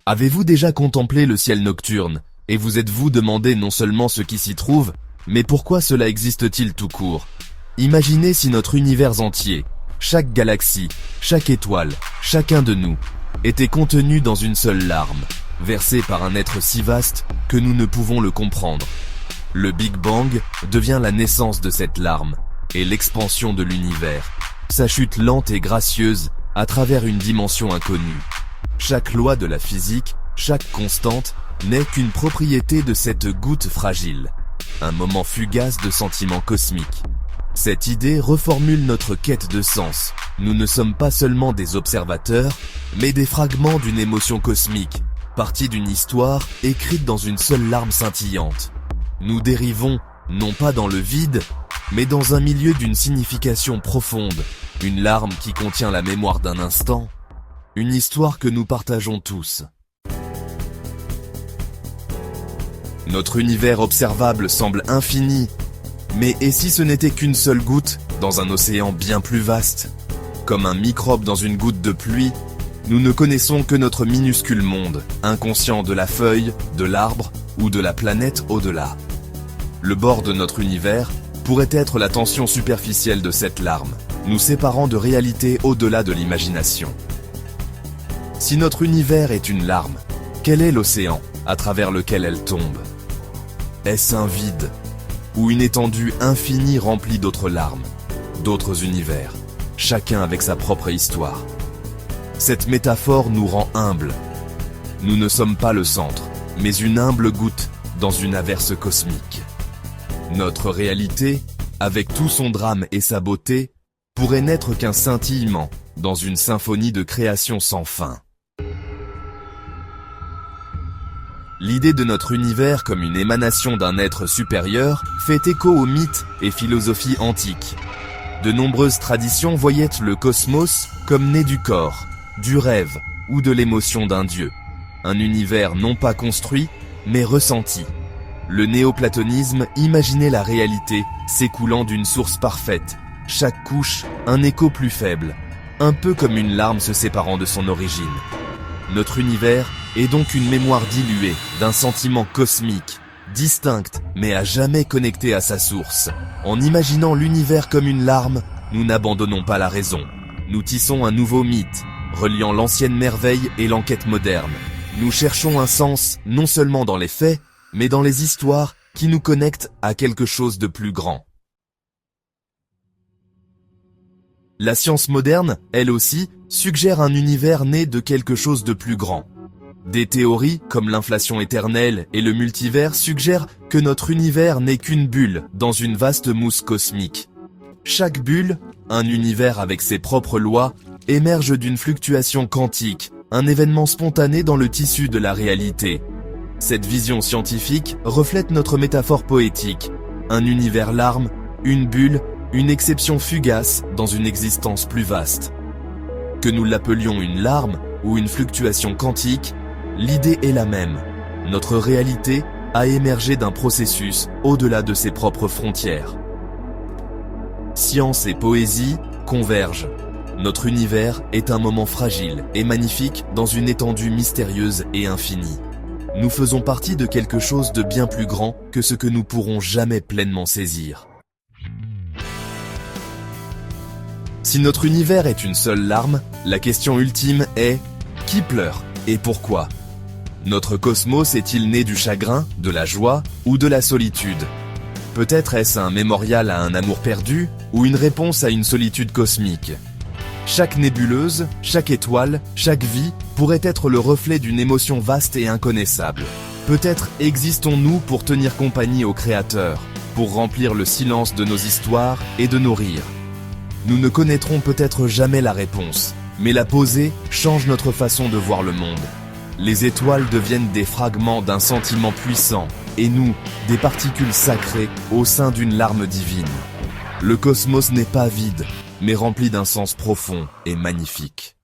Avez-vous déjà contemplé le ciel nocturne, et vous êtes-vous demandé non seulement ce qui s'y trouve, mais pourquoi cela existe-t-il tout court? Imaginez si notre univers entier, chaque galaxie, chaque étoile, chacun de nous, était contenu dans une seule larme, versée par un être si vaste que nous ne pouvons le comprendre. Le Big Bang devient la naissance de cette larme, et l'expansion de l'univers, sa chute lente et gracieuse à travers une dimension inconnue. Chaque loi de la physique, chaque constante, n'est qu'une propriété de cette goutte fragile, un moment fugace de sentiments cosmiques. Cette idée reformule notre quête de sens. Nous ne sommes pas seulement des observateurs, mais des fragments d'une émotion cosmique, partie d'une histoire écrite dans une seule larme scintillante. Nous dérivons, non pas dans le vide, mais dans un milieu d'une signification profonde, une larme qui contient la mémoire d'un instant, une histoire que nous partageons tous. Notre univers observable semble infini, mais et si ce n'était qu'une seule goutte dans un océan bien plus vaste? Comme un microbe dans une goutte de pluie, nous ne connaissons que notre minuscule monde, inconscient de la feuille, de l'arbre ou de la planète au-delà. Le bord de notre univers pourrait être la tension superficielle de cette larme, nous séparant de réalité au-delà de l'imagination. Si notre univers est une larme, quel est l'océan à travers lequel elle tombe? Est-ce un vide, ou une étendue infinie remplie d'autres larmes, d'autres univers, chacun avec sa propre histoire? Cette métaphore nous rend humbles. Nous ne sommes pas le centre, mais une humble goutte dans une averse cosmique. Notre réalité, avec tout son drame et sa beauté, pourrait n'être qu'un scintillement dans une symphonie de création sans fin. L'idée de notre univers comme une émanation d'un être supérieur fait écho aux mythes et philosophies antiques. De nombreuses traditions voyaient le cosmos comme né du corps, du rêve ou de l'émotion d'un dieu. Un univers non pas construit, mais ressenti. Le néoplatonisme imaginait la réalité s'écoulant d'une source parfaite, chaque couche un écho plus faible, un peu comme une larme se séparant de son origine. Notre univers est donc une mémoire diluée d'un sentiment cosmique, distinct mais à jamais connecté à sa source. En imaginant l'univers comme une larme, nous n'abandonnons pas la raison. Nous tissons un nouveau mythe, reliant l'ancienne merveille et l'enquête moderne. Nous cherchons un sens non seulement dans les faits, mais dans les histoires qui nous connectent à quelque chose de plus grand. La science moderne, elle aussi, suggère un univers né de quelque chose de plus grand. Des théories, comme l'inflation éternelle et le multivers, suggèrent que notre univers n'est qu'une bulle dans une vaste mousse cosmique. Chaque bulle, un univers avec ses propres lois, émerge d'une fluctuation quantique, un événement spontané dans le tissu de la réalité. Cette vision scientifique reflète notre métaphore poétique, un univers larme, une bulle, une exception fugace dans une existence plus vaste. Que nous l'appelions une larme ou une fluctuation quantique, l'idée est la même. Notre réalité a émergé d'un processus au-delà de ses propres frontières. Science et poésie convergent. Notre univers est un moment fragile et magnifique dans une étendue mystérieuse et infinie. Nous faisons partie de quelque chose de bien plus grand que ce que nous pourrons jamais pleinement saisir. Si notre univers est une seule larme, la question ultime est « qui pleure et pourquoi ?» Notre cosmos est-il né du chagrin, de la joie ou de la solitude? Peut-être est-ce un mémorial à un amour perdu ou une réponse à une solitude cosmique? Chaque nébuleuse, chaque étoile, chaque vie pourrait être le reflet d'une émotion vaste et inconnaissable. Peut-être existons-nous pour tenir compagnie au Créateur, pour remplir le silence de nos histoires et de nos rires. Nous ne connaîtrons peut-être jamais la réponse, mais la poser change notre façon de voir le monde. Les étoiles deviennent des fragments d'un sentiment puissant, et nous, des particules sacrées au sein d'une larme divine. Le cosmos n'est pas vide, mais rempli d'un sens profond et magnifique.